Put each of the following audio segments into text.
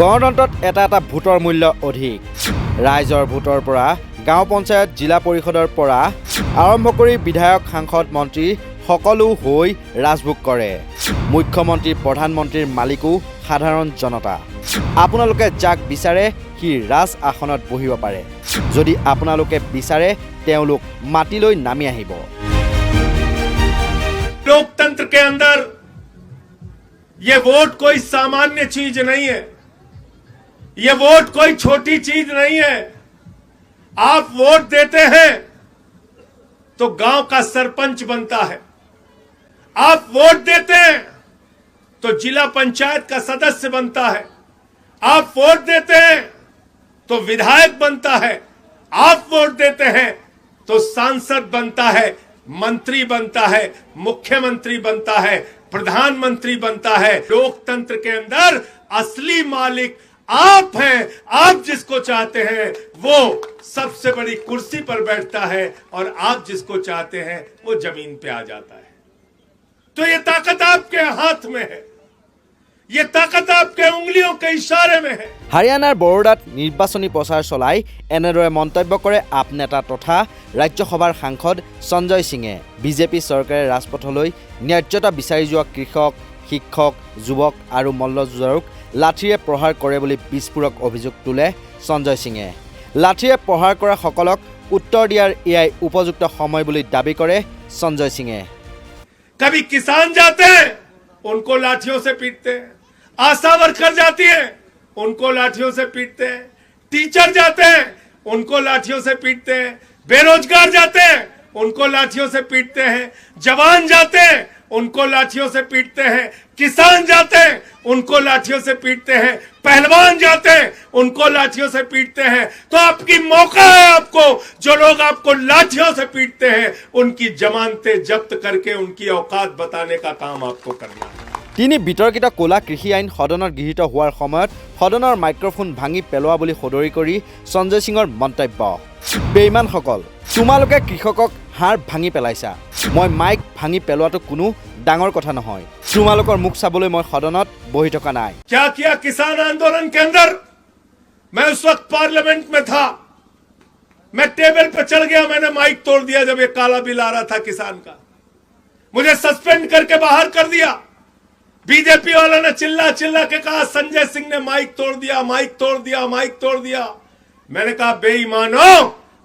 গণতন্ত্ৰত এটা এটা ভোটৰ মূল্য অধিক। ৰাইজৰ ভোটৰ পৰা গাঁও পঞ্চায়ত জিলা পৰিষদৰ পৰা আৰম্ভ কৰি বিধায়ক সাংসদ মন্ত্ৰী সকলো হৈ ৰাজভোগ কৰে। মুখ্যমন্ত্ৰী প্ৰধানমন্ত্ৰীৰ মালিকো সাধাৰণ জনতা। আপোনালোকে যাক বিচাৰে সি ৰাজ আসনত বহিব পাৰে। যদি আপোনালোকে বিচাৰে তেওঁলোক মাটিলৈ নামি আহিব। लोकतंत्र के अंदर ये वोट कोई सामान्य चीज नहीं है, ये वोट कोई छोटी चीज नहीं है। आप वोट देते हैं तो गांव का सरपंच बनता है, आप वोट देते हैं तो जिला पंचायत का सदस्य बनता है, आप वोट देते हैं तो विधायक बनता है, आप वोट देते हैं तो सांसद बनता है, मंत्री बनता है, मुख्यमंत्री बनता है, प्रधानमंत्री बनता है। लोकतंत्र के अंदर असली मालिक आप हैं। आप जिसको चाहते हैं वो सबसे बड़ी कुर्सी पर बैठता है और आप जिसको चाहते हैं वो जमीन पे आ जाता है। तो ये ताकत आपके हाथ में है, ये ताकत आपके उंगलियों के इशारे में है। হাৰিয়ানাৰ বৰোদাত নিৰ্বাচনী প্ৰচাৰ চলাই এনেদৰে মন্তব্য কৰে আপ নেতা তথা ৰাজ্যসভাৰ সাংসদ সঞ্জয় সিঙে। বিজেপি চৰকাৰে ৰাজপথলৈ ন্যায্যতা বিচাৰি যোৱা কৃষক, শিক্ষক, যুৱক আৰু মল্লযুঁজাৰুক লাঠিৰে প্ৰহাৰ কৰে বুলি বিস্ফোৰক অভিযোগ তোলে সঞ্জয় সিঙে। লাঠিৰে প্ৰহাৰ কৰা সকলক উত্তৰ দিয়াৰ এয়াই উপযুক্ত সময় বুলি দাবী কৰে সঞ্জয় সিঙে। कभी किसान जाते हैं उनको लाठियों से पीटते हैं, आशा वर्कर जाती है उनको लाठियों से पीटते हैं, टीचर जाते हैं उनको लाठियों से पीटते हैं, बेरोजगार जाते हैं उनको लाठियों से पीटते हैं, जवान जाते हैं उनको लाठियों से पीटते हैं, किसान जाते हैं उनको लाठियों से पीटते हैं, पहलवान जाते हैं उनको लाठियों से पीटते हैं। तो आपकी मौका है, आपको जो लोग आपको लाठियों से पीटते हैं उनकी जमानतें जब्त करके उनकी औकात बताने का काम आपको करना है। তিনি বিতৰ্কিত ক'লা কৃষি আইন সদনত গৃহীত হোৱাৰ সময়ত সদনৰ মাইক্ৰফোন ভাঙি পেলোৱা বুলি সদৰি কৰি সঞ্জয় সিঙৰ মন্তব্য। বেইমানসকল, তোমালোকে কৃষকক হাড় ভাঙি পেলাইছা। মই মাইক ভাঙি পেলোৱাটো কোনো ডাঙৰ কথা নহয়। তোমালোকৰ মুখ চাবলৈ মই সদনত বহি থকা নাই। क्या किया किसान आंदोलन के अंदर? मैं उस वक्त पार्लियामेंट में था, मैं टेबल पर चढ़ गया, मैंने माइक तोड़ दिया जब ये काला बिल आ रहा था किसान का। मुझे सस्पेंड करके बाहर कर दिया। बीजेपी वाला ने चिल्ला चिल्ला के कहा संजय सिंह ने माइक तोड़ दिया, माइक तोड़ दिया, माइक तोड़ दिया। मैंने कहा बेईमानो,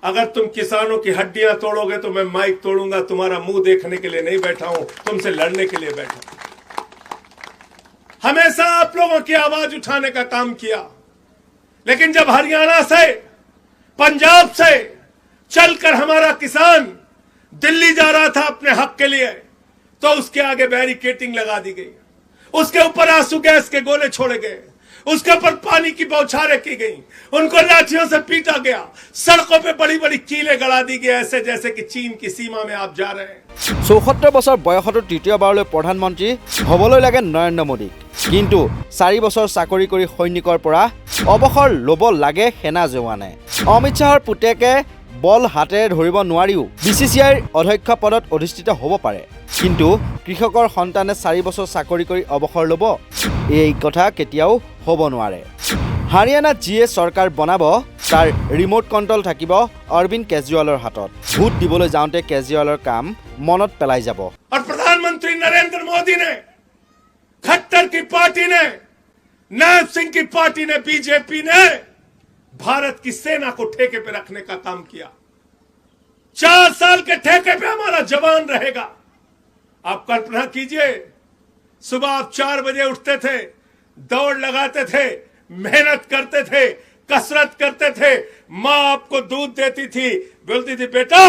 अगर तुम किसानों की हड्डियां तोड़ोगे तो मैं माइक तोड़ूंगा। तुम्हारा मुंह देखने के लिए नहीं बैठा हूं, तुमसे लड़ने के लिए बैठा हूं। हमेशा आप लोगों की आवाज उठाने का काम किया, लेकिन जब हरियाणा से, पंजाब से चलकर हमारा किसान दिल्ली जा रहा था अपने हक के लिए, तो उसके आगे बैरिकेटिंग लगा दी गई, उसके ऊपर आंसू गैस के गोले छोड़े गए, उसके ऊपर पानी की बौछारें की गई, उनको लाठियों से पीटा गया, सड़कों पे बड़ी बड़ी कीलें गड़ा दी गई, ऐसे जैसे कि चीन की सीमा में आप जा रहे हैं। ৭৪ বছৰ বয়সতো তৃতীয়বাৰলৈ প্ৰধানমন্ত্ৰী হ'বলৈ লাগে নৰেন্দ্ৰ মোদীক। কিন্তু 4 বছৰ চাকৰি কৰি সৈনিকৰ পৰা অৱসৰ ল'ব লাগে সেনা জোৱানে। অমিত শ্বাহৰ পুতেকে বল হাতেৰে ধৰিব নোৱাৰিও BCCIৰ অধ্যক্ষ পদত অধিষ্ঠিত হ'ব পাৰে, কিন্তু কৃষকৰ সন্তানে 4 বছৰ চাকৰি কৰি অৱসৰ ল'ব, এই কথা কেতিয়াও হ'ব নোৱাৰে। হাৰিয়ানাত যিয়ে চৰকাৰ বনাব তাৰ ৰিমোট কণ্ট্ৰল থাকিব অৰবিন্দ কেজৰিৱালৰ হাতত। ভোট দিবলৈ যাওঁতে কেজৰিৱালৰ কাম মনত পেলাই যাব। और प्रधानमंत्री नरेंद्र मोदी ने, खट्टर की पार्टी ने, नायब सिंह की पार्टी ने, बीजेपी ने भारत की सेना को ठेके पे रखने का काम किया। 4 साल के ठेके पे हमारा जवान रहेगा। आप कल्पना कीजिए, सुबह आप 4 बजे उठते थे, दौड़ लगाते थे, मेहनत करते थे, कसरत करते थे, माँ आपको दूध देती थी, बोलती थी बेटा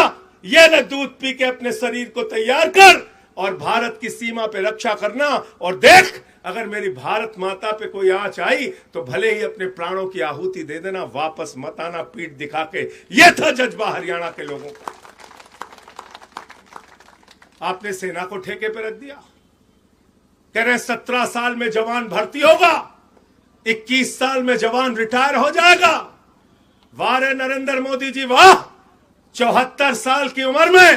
ये ले दूध पी के अपने शरीर को तैयार कर और भारत की सीमा पे रक्षा करना। और देख, अगर मेरी भारत माता पे कोई आंच आई तो भले ही अपने प्राणों की आहुति दे देना, वापस मत आना पीठ दिखा के। यह था जज्बा हरियाणा के लोगों का। आपने सेना को ठेके पे रख दिया, कह रहे 17 साल में जवान भर्ती होगा, 21 साल में जवान रिटायर हो जाएगा। वाह रे नरेंद्र मोदी जी वाह, 74 साल की उम्र में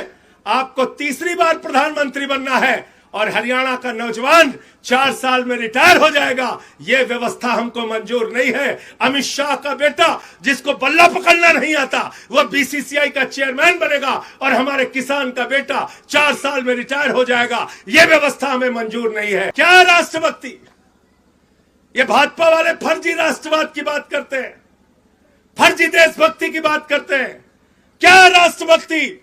आपको तीसरी बार प्रधानमंत्री बनना है और हरियाणा का नौजवान 4 साल में रिटायर हो जाएगा, यह व्यवस्था हमको मंजूर नहीं है। अमित शाह का बेटा जिसको बल्ला पकड़ना नहीं आता वह बीसीसीआई का चेयरमैन बनेगा और हमारे किसान का बेटा 4 साल में रिटायर हो जाएगा, यह व्यवस्था हमें मंजूर नहीं है। क्या राष्ट्रभक्ति? ये भाजपा वाले फर्जी राष्ट्रवाद की बात करते हैं, फर्जी देशभक्ति की बात करते हैं। क्या राष्ट्रभक्ति?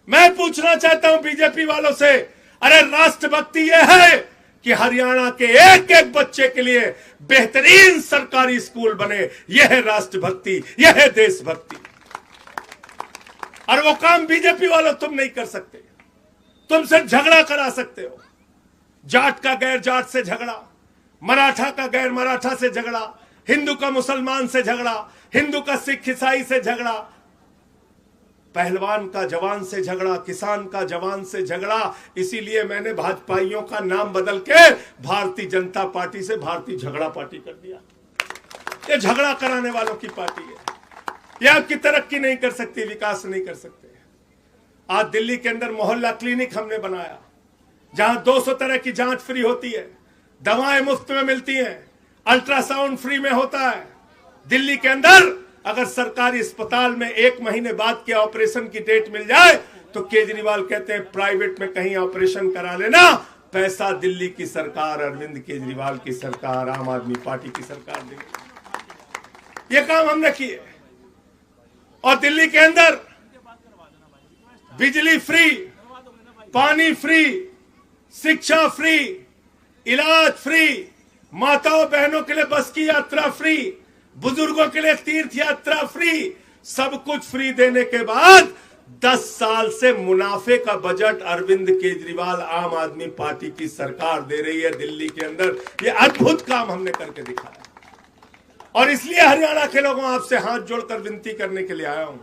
मैं पूछना चाहता हूं बीजेपी वालों से, अरे राष्ट्रभक्ति यह है कि हरियाणा के एक एक बच्चे के लिए बेहतरीन सरकारी स्कूल बने, यह है राष्ट्रभक्ति, यह है देशभक्ति। और वो काम बीजेपी वालों तुम नहीं कर सकते। तुम सिर्फ झगड़ा करा सकते हो, जाट का गैर जाट से झगड़ा, मराठा का गैर मराठा से झगड़ा, हिंदू का मुसलमान से झगड़ा, हिंदू का सिख ईसाई से झगड़ा, पहलवान का जवान से झगड़ा, किसान का जवान से झगड़ा। इसीलिए मैंने भाजपाइयों का नाम बदल के भारतीय जनता पार्टी से भारतीय झगड़ा पार्टी कर दिया। ये झगड़ा कराने वालों की पार्टी है। ये आपकी तरक्की नहीं कर सकती, विकास नहीं कर सकते। आज दिल्ली के अंदर मोहल्ला क्लिनिक हमने बनाया, जहां 200 तरह की जांच फ्री होती है, दवाएं मुफ्त में मिलती हैं, अल्ट्रासाउंड फ्री में होता है। दिल्ली के अंदर अगर सरकारी अस्पताल में 1 महीने बाद के ऑपरेशन की डेट मिल जाए तो केजरीवाल कहते हैं प्राइवेट में कहीं ऑपरेशन करा लेना, पैसा दिल्ली की सरकार, अरविंद केजरीवाल की सरकार, आम आदमी पार्टी की सरकार देगी। ये काम हमने किए। और दिल्ली के अंदर बिजली फ्री, पानी फ्री, शिक्षा फ्री, इलाज फ्री, माताओं बहनों के लिए बस की यात्रा फ्री, बुजुर्गों के लिए तीर्थ यात्रा फ्री, सब कुछ फ्री देने के बाद 10 साल से मुनाफे का बजट अरविंद केजरीवाल आम आदमी पार्टी की सरकार दे रही है दिल्ली के अंदर। ये अद्भुत काम हमने करके दिखाया। और इसलिए हरियाणा के लोगों आपसे हाथ जोड़कर विनती करने के लिए आया हूं।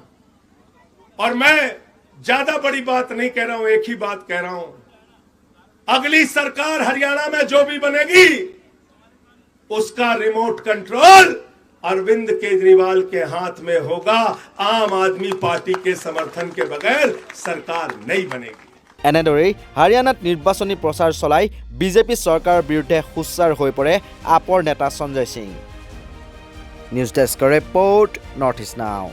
और मैं ज्यादा बड़ी बात नहीं कह रहा हूं, एक ही बात कह रहा हूं, अगली सरकार हरियाणा में जो भी बनेगी उसका रिमोट कंट्रोल अरविंद केजरीवाल के हाथ में होगा। आम आदमी पार्टी के समर्थन के बगैर सरकार नहीं बनेगी। এনেদৰেই হাৰিয়ানাত নিৰ্বাচনী প্ৰচাৰ চলাই বিজেপি চৰকাৰৰ বিৰুদ্ধে সোচ্চাৰ হৈ পৰে আপৰ নেতা সঞ্জয় সিং। নিউজ ডেস্কৰ ৰিপৰ্ট, নৰ্থ ইষ্ট নাও।